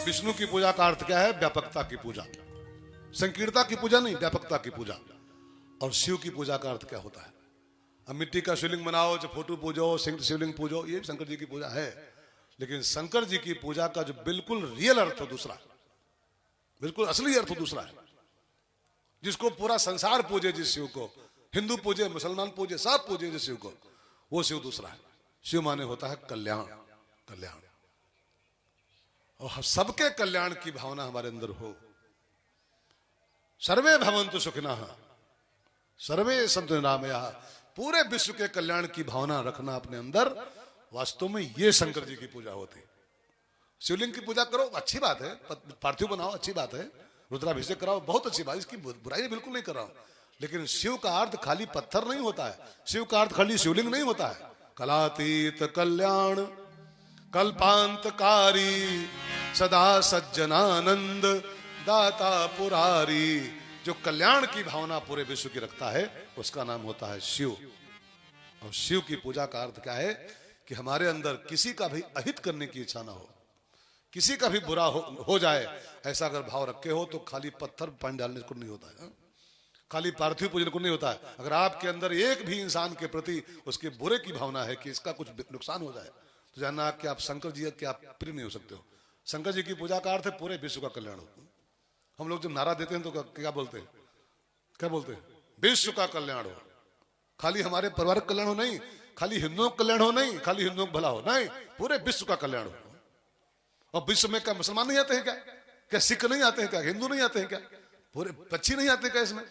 विष्णु की पूजा का अर्थ क्या है? व्यापकता की पूजा, संकीर्णता की पूजा नहीं, व्यापकता की पूजा। और शिव की पूजा का अर्थ क्या होता है? अब मिट्टी का शिवलिंग बनाओ, जो फोटो पूजो, शिवलिंग पूजो, ये शंकर जी की पूजा है। लेकिन शंकर जी की पूजा का जो बिल्कुल रियल अर्थ हो दूसरा, बिल्कुल असली अर्थ हो दूसरा है, जिसको पूरा संसार पूजे, जिस शिव को हिंदू पूजे, मुसलमान पूजे, सब पूजे जिस शिव को, वो शिव दूसरा है। शिव माने होता है कल्याण, कल्याण। और सबके कल्याण की भावना हमारे अंदर हो। सर्वे भवन्तु सुखिनः सर्वे सन्तु निरामयाः, पूरे विश्व के कल्याण की भावना रखना अपने अंदर, वास्तव में ये शंकर जी की पूजा होती है। शिवलिंग की पूजा करो, अच्छी बात है, पार्थिव बनाओ, अच्छी बात है, रुद्राभिषेक कराओ, बहुत अच्छी बात, इसकी बुराई बिल्कुल नहीं कर रहा हूं। लेकिन शिव का अर्थ खाली पत्थर नहीं होता है, शिव का अर्थ खाली शिवलिंग नहीं होता है। कलातीत कल्याण कल्पांतकारी सदा सज्जनानंद दाता पुरारी, जो कल्याण की भावना पूरे विश्व की रखता है, उसका नाम होता है शिव। और शिव की पूजा का अर्थ क्या है? कि हमारे अंदर किसी का भी अहित करने की इच्छा ना हो, किसी का भी बुरा हो जाए, ऐसा अगर भाव रखे हो तो खाली पत्थर पानी डालने को नहीं होता है, खाली पार्थिव पूजन को नहीं होता है। अगर आपके अंदर एक भी इंसान के प्रति उसके बुरे की भावना है कि इसका कुछ नुकसान हो जाए, तो जानना कि आप शंकर जी के आप प्रिय नहीं हो सकते हो। शंकर जी की पूजा का अर्थ है पूरे विश्व का कल्याण हो। हम लोग जब नारा देते हैं तो क्या बोलते हैं? क्या बोलते हैं? विश्व का कल्याण हो। खाली हमारे परिवार का कल्याण हो नहीं, खाली हिंदुओं का कल्याण हो नहीं, खाली हिंदुओं का भला हो नहीं, पूरे विश्व का कल्याण हो। और विश्व में क्या मुसलमान नहीं आते हैं क्या? क्या सिख नहीं आते हैं क्या? हिंदू नहीं आते हैं क्या? पूरे पक्षी नहीं आते क्या? इसमें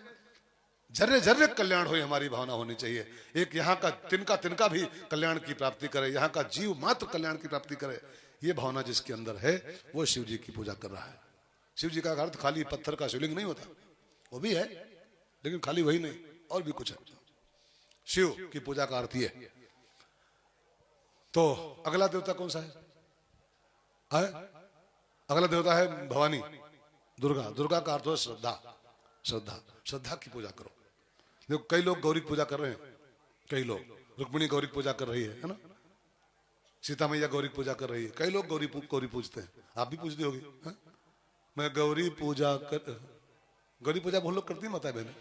जर्रे जर्रे कल्याण हो, हमारी भावना होनी चाहिए। एक यहाँ का तिनका भी कल्याण की प्राप्ति करे, यहाँ का जीव मात्र कल्याण की प्राप्ति करे, ये भावना जिसके अंदर है वो शिव जी की पूजा कर रहा है। शिव जी का अर्थ खाली पत्थर का शिवलिंग नहीं होता, वो भी है, लेकिन खाली वही नहीं, और भी कुछ है। शिव की पूजा का अर्थ ये। तो अगला देवता कौन सा है? अगला देवता है भवानी, दुर्गा। दुर्गा का अर्थ है श्रद्धा, श्रद्धा, श्रद्धा की पूजा करो। देखो कई लोग गौरी की पूजा कर रहे हैं, कई लोग रुक्मिणी गौरी की पूजा कर रही है ना, सीता मैया गौरी की पूजा कर रही है, कई लोग गौरी पूजते हैं, आप भी पूजती होगी। मैं गौरी पूजा गौरी पूजा बहुत लोग करती है माता बहन।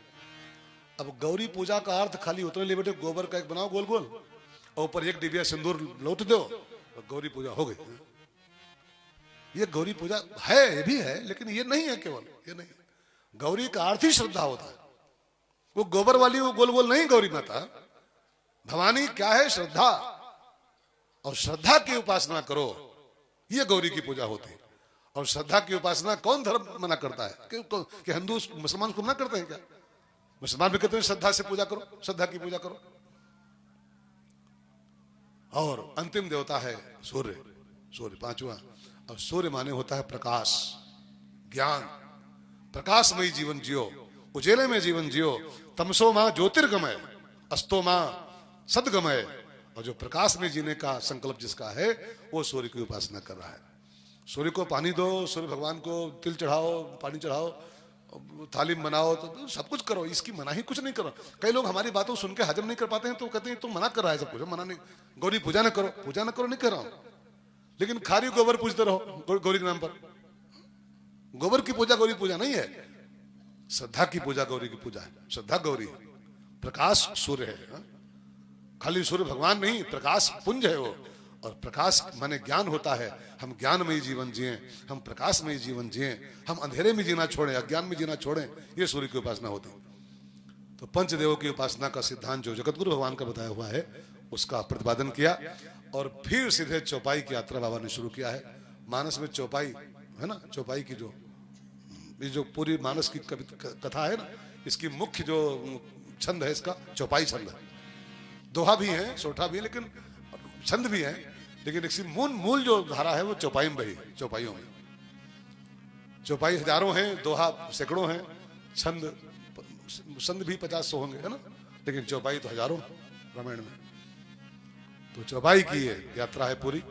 अब गौरी पूजा का अर्थ खाली उतने लिए बेटे, गोबर का एक बनाओ गोल गोल और ऊपर एक डिबिया सिंदूर लौट दो, तो गौरी पूजा हो गई। ये गौरी पूजा है, ये भी है, लेकिन ये नहीं है, केवल ये नहीं। गौरी का अर्थ ही श्रद्धा होता है। वो गोबर वाली वो गोल गोल नहीं गौरी माता, भवानी क्या है? श्रद्धा। और श्रद्धा की उपासना करो, ये गौरी की पूजा होती है। और श्रद्धा की उपासना कौन धर्म मना करता है? कि हिंदू मुसलमान को मना करते हैं क्या? मुसलमान भी कहते हैं श्रद्धा से पूजा करो, श्रद्धा की पूजा करो। और अंतिम देवता है सूर्य, सूर्य पांचवा। और सूर्य माने होता है प्रकाश, ज्ञान। प्रकाशमयी जीवन जियो, उजेले में जीवन जियो। तमसो मां ज्योतिर्गमय, अस्तो मां सदगमय। और जो प्रकाश में जीने का संकल्प जिसका है, वो सूर्य की उपासना कर रहा है। सूर्य को पानी दो, सूर्य भगवान को तिल चढ़ाओ, पानी चढ़ाओ, थाली में बनाओ, तो सब कुछ करो, इसकी मना ही कुछ नहीं करो। कई लोग हमारी बातों सुन के हजम नहीं कर पाते हैं, तो कहते हैं तुम मना कर रहा है सब कुछ। मना नहीं, गौरी पूजा ना करो, पूजा ना करो नहीं कर रहा हूं, लेकिन खाली गोबर पूजते रहो गौरी के नाम पर। गोबर की पूजा गौरी पूजा नहीं है, श्रद्धा की पूजा गौरी की पूजा है। श्रद्धा गौरी, प्रकाश सूर्य है। खाली सूर्य भगवान नहीं, प्रकाश पुंज है वो। और प्रकाश माने ज्ञान होता है। हम ज्ञानमयी जीवन जिए, हम प्रकाशमयी जीवन जिए, हम अंधेरे में जीना छोड़ें, अज्ञान में जीना छोड़ें, ये सूर्य की उपासना होती है। तो पंचदेवों की उपासना का सिद्धांत जो जगतगुरु भगवान का बताया हुआ है, उसका प्रतिपादन किया। और फिर सीधे चौपाई की यात्रा बाबा ने शुरू किया है। मानस में चौपाई है ना, चौपाई की जो पूरी मानस की कथा है ना, इसकी मुख्य जो छंद है इसका चौपाई छंद है। दोहा भी है, सोठा भी है, लेकिन छंद भी है, लेकिन इसकी मूल जो धारा है वो चौपाई में बही, चौपाइयों में। चौपाई हजारों हैं, दोहा सैकड़ों हैं, छंद भी 50-100 होंगे, है ना, लेकिन चौपाई तो हजारों रामायण में। तो चौपाई की यात्रा है पूरी।